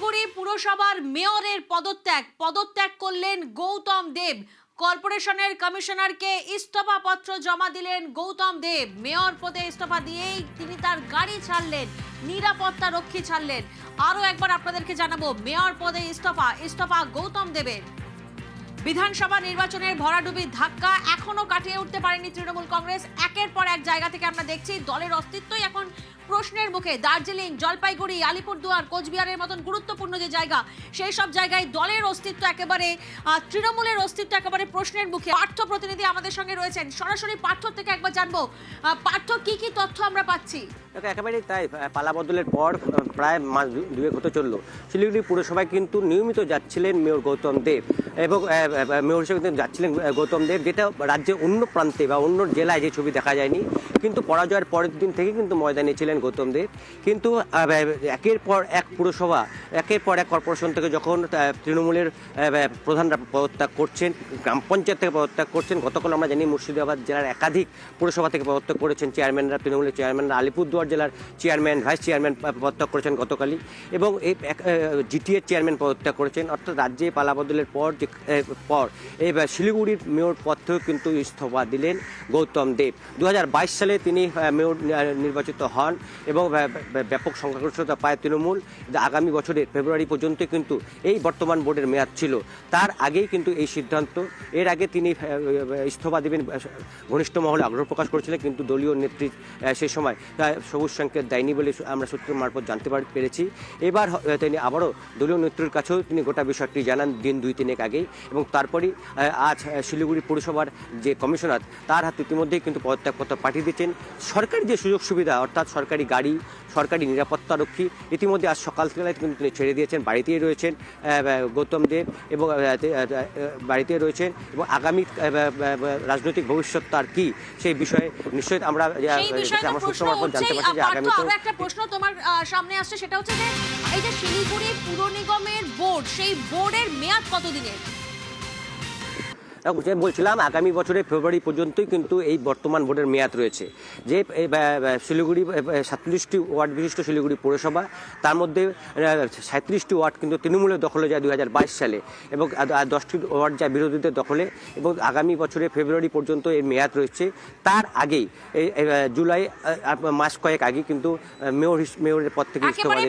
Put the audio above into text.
শিলিগুড়ি পুরসভার মেয়রের পদত্যাগ করলেন গৌতম দেব। কর্পোরেশনের কমিশনারকে ইস্তফা পত্র জমা দিলেন গৌতম দেব। মেয়র পদে ইস্তফা দিয়েই তিনি তার গাড়ি ছাড়লেন, নিরাপত্তা রক্ষী ছাড়লেন। আরো একবার আপনাদেরকে জানাবো, মেয়র পদে ইস্তফা গৌতম দেবের। বিধানসভা নির্বাচনের ভরাডুবির ধাক্কা এখনো কাটিয়ে উঠতে পারেনি তৃণমূল কংগ্রেস। একের পর এক জায়গা থেকে আমরা দেখছি দলের অস্তিত্বই এখন প্রশ্নের মুখে। দার্জিলিং, জলপাইগুড়ি, আলিপুরদুয়ার, কোচবিহারের মতন গুরুত্বপূর্ণ যে জায়গা, সেই সব জায়গায় দলের অস্তিত্ব একেবারে, তৃণমূলের অস্তিত্ব একেবারে প্রশ্নের মুখে। পার্থ প্রতিনিধি আমাদের সঙ্গে রয়েছেন, সরাসরি পার্থ থেকে একবার জানবো, পার্থ কি কি তথ্য আমরা পাচ্ছি? একেবারেই তাই। পালা বদলের পর প্রায় মাস দুয়েক হতে চললো, শিলিগুড়ি পুরসভায় কিন্তু নিয়মিত যাচ্ছিলেন মেয়র গৌতম দেব এবং মেয়র হিসেবে কিন্তু যাচ্ছিলেন গৌতম দেব, যেটা রাজ্যের অন্য প্রান্তে বা অন্য জেলায় যে ছবি দেখা যায়নি। কিন্তু পরাজয়ের পরের দিন থেকে কিন্তু ময়দানে ছিলেন গৌতম দেব। কিন্তু একের পর এক পুরসভা, একের পর এক কর্পোরেশন থেকে যখন তৃণমূলের প্রধানরা পদত্যাগ করছেন, গ্রাম পঞ্চায়েত থেকে পদত্যাগ করছেন, গতকাল আমরা জানি মুর্শিদাবাদ জেলার একাধিক পুরসভা থেকে পদত্যাগ করেছেন চেয়ারম্যানরা, তৃণমূলের চেয়ারম্যানরা, আলিপুরদুয়ার জেলার চেয়ারম্যান, ভাইস চেয়ারম্যান পদত্যাগ করেছেন গতকালই, এবং এই জিটিএর চেয়ারম্যান পদত্যাগ করেছেন। অর্থাৎ রাজ্যে পালাবদলের পর এই শিলিগুড়ির মেয়র পদ থেকেও কিন্তু ইস্তফা দিলেন গৌতম দেব। 2022 সালে তিনি মেয়র নির্বাচিত হন এবং ব্যাপক সংখ্যাগরিষ্ঠতা পায় তৃণমূল। আগামী বছরের ফেব্রুয়ারি পর্যন্ত কিন্তু এই বর্তমান বোর্ডের মেয়াদ ছিল, তার আগেই কিন্তু এই সিদ্ধান্ত। এর আগে তিনি ইস্তফা দেবেন ঘনিষ্ঠ মহলে আগ্রহ প্রকাশ করেছিলেন, কিন্তু দলীয় নেত্রী সেই সময় সবুজ সংকেত দেয়নি বলে আমরা সূত্রের মারফত জানতে পেরেছি। এবার তিনি আবারও দলীয় নেত্রীর কাছেও তিনি গোটা বিষয়টি জানান দিন 2-3 আগেই, এবং তারপরই আজ শিলিগুড়ি পুরসভার যে কমিশনার, তার হাতে ইতিমধ্যেই কিন্তু পদত্যাগপত্র পাঠিয়ে দিয়েছেন। সরকারি যে সুযোগ সুবিধা, অর্থাৎ সরকারি গাড়ি, সরকারি নিরাপত্তা রক্ষী, ইতিমধ্যে আজ সকাল থেকে কিন্তু তিনি ছেড়ে দিয়েছেন। বাড়িতেই রয়েছেন গৌতম দেব এবং বাড়িতেই রয়েছেন, এবং আগামী রাজনৈতিক ভবিষ্যৎ তার কি, সেই বিষয়ে নিশ্চয়ই আমরা সূত্র মারফত জানতে পারছি যে আগামী একটা প্রশ্ন তোমার সামনে আসছে, সেটা হচ্ছে যে এই যে শিলিগুড়ি পুর নিগমের বোর্ড, সেই বোর্ডের মেয়াদ কতদিনের? বলছিলাম আগামী বছরের ফেব্রুয়ারি পর্যন্তই কিন্তু এই বর্তমান বোর্ডের মেয়াদ রয়েছে। যে শিলিগুড়ি 37টি ওয়ার্ড বিশিষ্ট শিলিগুড়ি পৌরসভা, তার মধ্যে 37টি ওয়ার্ড কিন্তু তৃণমূলের দখলে যায় 2022 সালে, এবং 10টি ওয়ার্ড যায় বিরোধীদের দখলে, এবং আগামী বছরের ফেব্রুয়ারি পর্যন্ত এর মেয়াদ রয়েছে। তার আগেই জুলাই মাস কয়েক আগে কিন্তু মেয়রের পদ থেকে ইস্তফা দিলেন।